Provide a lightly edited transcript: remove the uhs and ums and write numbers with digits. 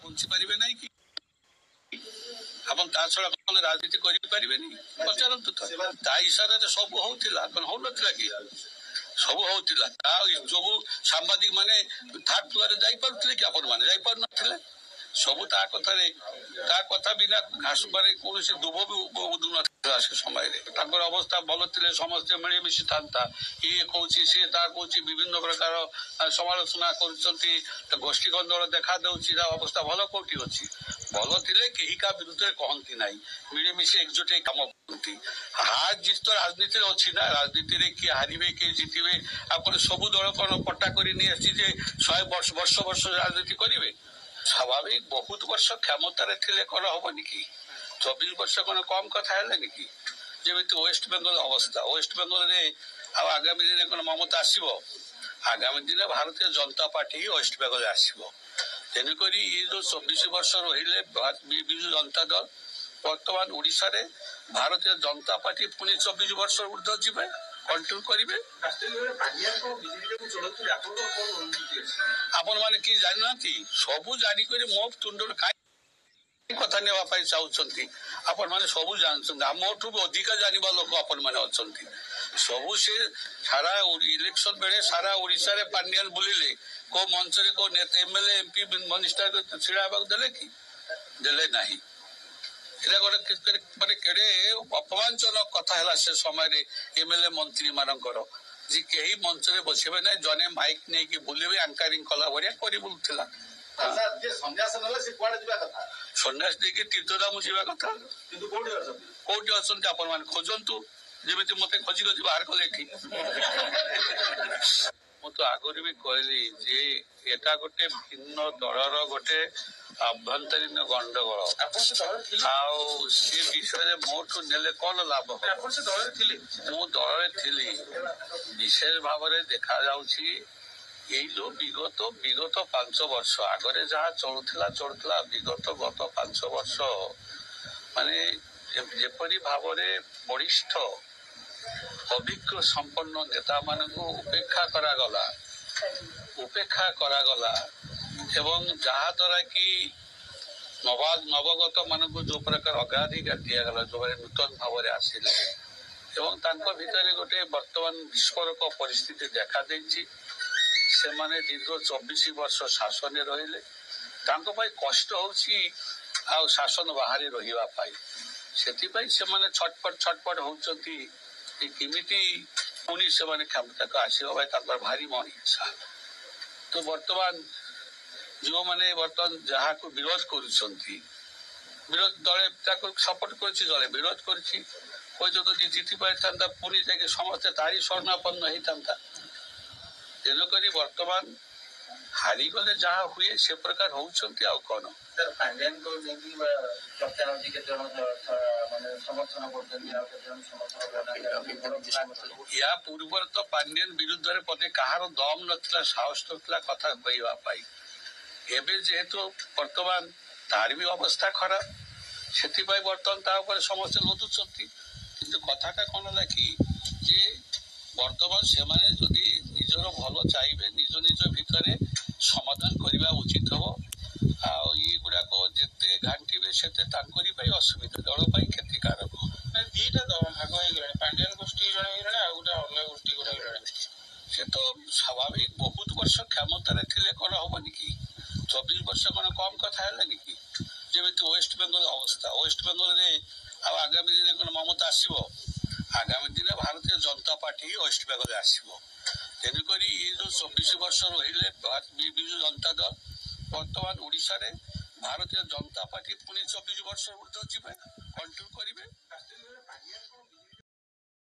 ବଞ୍ଚି ପାରିବେ ନାହିଁ କି ଆପଣ ତା ଛଡା କଣ ରାଜନୀତି କରିପାରିବେନି? ପଚାରନ୍ତୁ ତ। ତା ଇସାରାରେ ସବୁ ହଉଥିଲା, କଣ ହଉନଥିଲା କି? ସବୁ ହଉଥିଲା। ତା ଯୋଗୁ ସାମ୍ବାଦିକ ମାନେ ଥାର୍ଡ ଫ୍ଲୋରରେ ଯାଇପାରୁଥିଲେ କି? ଆପଣ ମାନେ ଯାଇପାରୁନଥିଲେ। ସବୁ ତା କଥା ବିନା ଘାସବାରେ କୌଣସି ଦୁବ ବି ଉଦୁନଥିଲା ସେ ସମୟରେ। ତାଙ୍କର ଅବସ୍ଥା ଭଲ ଥିଲେ ସମସ୍ତେ ମିଳିମିଶି ଥାନ୍ତା। ଇଏ କହୁଛି ସିଏ ତା କହୁଛି, ବିଭିନ୍ନ ପ୍ରକାର ସମାଲୋଚନା କରୁଛନ୍ତି, ଗୋଷ୍ଠୀ ଗଣ୍ଡଗୋଳ ଦେଖା ଦେଉଛି। ତା ଅବସ୍ଥା ଭଲ କୋଉଠି ଅଛି? ଭଲ ଥିଲେ କେହି କାହା ବିରୁଦ୍ଧରେ କହନ୍ତି ନାହିଁ, ମିଳିମିଶି ଏକଜୁଟ ହେଇ କାମ କରନ୍ତି। ହାର ଜିତ ତ ରାଜନୀତିରେ ଅଛି ନା। ରାଜନୀତିରେ କିଏ ହାରିବେ କିଏ ଜିତିବେ? ଆପଣ ସବୁ ଦଳ କଣ ପଟ୍ଟା କରି ନେଇ ଆସିଛି ଯେ 100 ବର୍ଷ ରାଜନୀତି କରିବେ? ସ୍ୱାଭାବିକ ବହୁତ ବର୍ଷ କ୍ଷମତାରେ ଥିଲେ କଣ ହବନି କି? 24 ବର୍ଷ କଣ କମ କଥା ହେଲେନି କି? ଯେମିତି ୱେଷ୍ଟବେଙ୍ଗଲ ଅବସ୍ଥା, ୱେଷ୍ଟବେଙ୍ଗଲରେ ଆଉ ଆଗାମୀ ଦିନେ କଣ ମମତା ଆସିବ? ଆଗାମୀ ଦିନେ ଭାରତୀୟ ଜନତା ପାର୍ଟି ହିଁ ୱେଷ୍ଟବେଙ୍ଗଲରେ ଆସିବ। ତେଣୁକରି ଇଏ ଯୋଉ 24 ବର୍ଷ ରହିଲେ ବିଜୁ ଜନତା ଦଳ, ବର୍ତ୍ତମାନ ଓଡିଶାରେ ଭାରତୀୟ ଜନତା ପାର୍ଟି ପୁଣି 24 ବର୍ଷ ଉର୍ଦ୍ଧ୍ୱ ଯିବେ, କଣ୍ଟ୍ରୋଲ କରିବେ। ଆପଣ ମାନେ କି ଜାଣିନାହାନ୍ତି? ସବୁ ଜାଣିକରି ମୋ ତୁଣ୍ଡରୁ କାଇଁ କଥା ନେବା ପାଇଁ ଚାହୁଁଛନ୍ତି? ଆପଣ ମାନେ ସବୁ ଜାଣୁଛନ୍ତି। ଆମଠୁ ଅଧିକା ଜାଣିବା ଲୋକ ଆପଣ ମାନେ ଅଛନ୍ତି। ସବୁ ସେ ସାରା ଇଲେକ୍ସନ ବେଳେ ସାରା ଓଡିଶାରେ ପାଣ୍ଡିଆନ ବୁଲିଲେ, କୋଉ ମଞ୍ଚରେ କୋଉ ନେତା ଏମଏଲଏ ଏମପି ମିନିଷ୍ଟର ଛିଡା ହେବାକୁ ଦେଲେ କି? ଦେଲେ ନାହିଁ। ଏଇଟା ଗୋଟେ ମାନେ କେଡେ ଅପମାନଜନକ କଥା ହେଲା ସେ ସମୟରେ ଏମଏଲଏ ମନ୍ତ୍ରୀ ମାନଙ୍କର, ଯେ କେହି ମଞ୍ଚରେ ବସିବେ ନାହିଁ, ଜଣେ ମାଇକ ନେଇକି ବୁଲିବେ, ଆଙ୍କରିଂ କଲା ଭଳିଆ କରି ବୁଲୁଥିଲା। ସନ୍ନ୍ୟାସ ଦେଇକି ତୀର୍ଥଧାମ ଯିବା କଥା। କୋଉଠି ଅଛନ୍ତି ଆପଣ ମାନେ? ଖୋଜନ୍ତୁ, ଯେମିତି ମତେ ଖୋଜି ବାହାର କଲେ ଏଠି। ମୁଁ ତ ଆଗରୁ ବି କହିଲି ଯେ ଏଟା ଗୋଟେ ଭିନ୍ନ ଦଳର ଗୋଟେ ଆଭ୍ୟନ୍ତରୀଣ ଗଣ୍ଡଗୋଳ। ଆଉ ସେ ବିଷୟରେ ମୋଠୁ ନେଲେ କଣ ଲାଭ? ମୁଁ ଦଳରେ ଥିଲି। ବିଶେଷ ଭାବରେ ଦେଖାଯାଉଛି ଏଇ ଯୋଉ ବିଗତ 5 ବର୍ଷ ଆଗରେ ଯାହା ଚଳୁଥିଲା ବିଗତ 5 ବର୍ଷ ମାନେ ଯେପରି ଭାବରେ ବରିଷ୍ଠ ଅଭିଜ୍ଞ ସମ୍ପନ୍ନ ନେତା ମାନଙ୍କୁ ଉପେକ୍ଷା କରାଗଲା ଏବଂ ଯାହା ଦ୍ୱାରା କି ନବଗତ ମାନଙ୍କୁ ଯୋଉ ପ୍ରକାର ଅଗ୍ରାଧିକାର ଦିଆଗଲା, ଯୋଉମାନେ ନୂତନ ଭାବରେ ଆସିଲେ ଏବଂ ତାଙ୍କ ଭିତରେ ଗୋଟେ ବର୍ତ୍ତମାନ ବିସ୍ଫୋରକ ପରିସ୍ଥିତି ଦେଖାଦେଇଛି। ସେମାନେ ଦୀର୍ଘ 24 ବର୍ଷ ଶାସନରେ ରହିଲେ, ତାଙ୍କ ପାଇଁ କଷ୍ଟ ହଉଛି ଆଉ ଶାସନ ବାହାରେ ରହିବା ପାଇଁ। ସେଥିପାଇଁ ସେମାନେ ଛଟପଟ ହଉଛନ୍ତି କେମିତି ପୁଣି ସେମାନେ କ୍ଷମତାକୁ ଆସିବା ପାଇଁ ତାଙ୍କର ଭାରି ମନ ଇଚ୍ଛା। ତ ବର୍ତ୍ତମାନ ଯୋଉମାନେ ଯାହାକୁ ବିରୋଧ କରୁଛନ୍ତି, ବିରୋଧ ଦଳେ ତାକୁ ସପୋର୍ଟ କରୁଛି, ଦଳେ ବିରୋଧ କରୁଛି। ଯଦି ଜିତି ପାରିଥାନ୍ତା ପୁଣି ଯାଇକି ସମସ୍ତେ ତାରି ସ୍ୱର୍ଣ୍ଣାପନ୍ନ ହେଇଥାନ୍ତା। ତେଣୁକରି ବର୍ତ୍ତମାନ ହାରିଗଲେ ଯାହା ହୁଏ ସେ ପ୍ରକାର ହଉଛନ୍ତି। ଆଉ କଣ ୟା ପୂର୍ବରୁ ତ ପାଣ୍ଡିଆନ ବିରୁଦ୍ଧରେ ବୋଧେ କାହାର ଦମ ନଥିଲା, ସାହସ ନଥିଲା କଥା କହିବା ପାଇଁ। ଏବେ ଯେହେତୁ ବର୍ତ୍ତମାନ ତାର ବି ଅବସ୍ଥା ଖରାପ, ସେଥିପାଇଁ ବର୍ତ୍ତମାନ ତା ଉପରେ ସମସ୍ତେ ଲୁଚୁଛନ୍ତି। କିନ୍ତୁ କଥାଟା କଣ ହେଲା କି ଯେ ବର୍ତ୍ତମାନ ସେମାନେ ଯଦି ନିଜର ଭଲ ଚାହିଁବେ, ନିଜ ଭିତରେ ସମାଧାନ କରିବା ଉଚିତ ହବ। ଆଉ ଏଗୁଡାକ ଯେତେ ଘାଣ୍ଟିବେ ସେତେ ତାଙ୍କରି ପାଇଁ ଅସୁବିଧା, ଦଳ ପାଇଁ କ୍ଷତିକାରକ। ଦିଟା ଦଳ ଭାଗ ହେଇଗଲାଣି, ପାଣ୍ଡିଆନ ଗୋଷ୍ଠୀ ଜଣେ ହେଇଗଲାଣି, ଆଉ ଗୋଟେ ଅଲଗା ଗୋଷ୍ଠୀ ଗୋଟେ ହେଇଗଲାଣି। ସେ ତ ସ୍ୱାଭାବିକ ବହୁତ ବର୍ଷ କ୍ଷମତାରେ ଥିଲେ କଣ ହବନି କି? 24 ବର୍ଷ କଣ କମ କଥା ହେଲେନି କି? ଯେମିତି ୱେଷ୍ଟବେଙ୍ଗଲ ଅବସ୍ଥା, ୱେଷ୍ଟବେଙ୍ଗଲରେ ଆଉ ଆଗାମୀ ଦିନେ କଣ ମମତା ଆସିବ? ଆଗାମୀ ଦିନେ ଭାରତୀୟ ଜନତା ପାର୍ଟି ହିଁ ୱେଷ୍ଟବେଙ୍ଗଲରେ ଆସିବ। ତେଣୁକରି ଇଏ ଯୋଉ 24 ବର୍ଷ ରହିଲେ ବିଜୁ ଜନତା ଦଳ, ବର୍ତ୍ତମାନ ଓଡିଶାରେ ଭାରତୀୟ ଜନତା ପାର୍ଟି ପୁଣି 24 ବର୍ଷ ଉର୍ଦ୍ଧ୍ୱ ଯିବେ, କଣ୍ଟ୍ରୋଲ କରିବେ।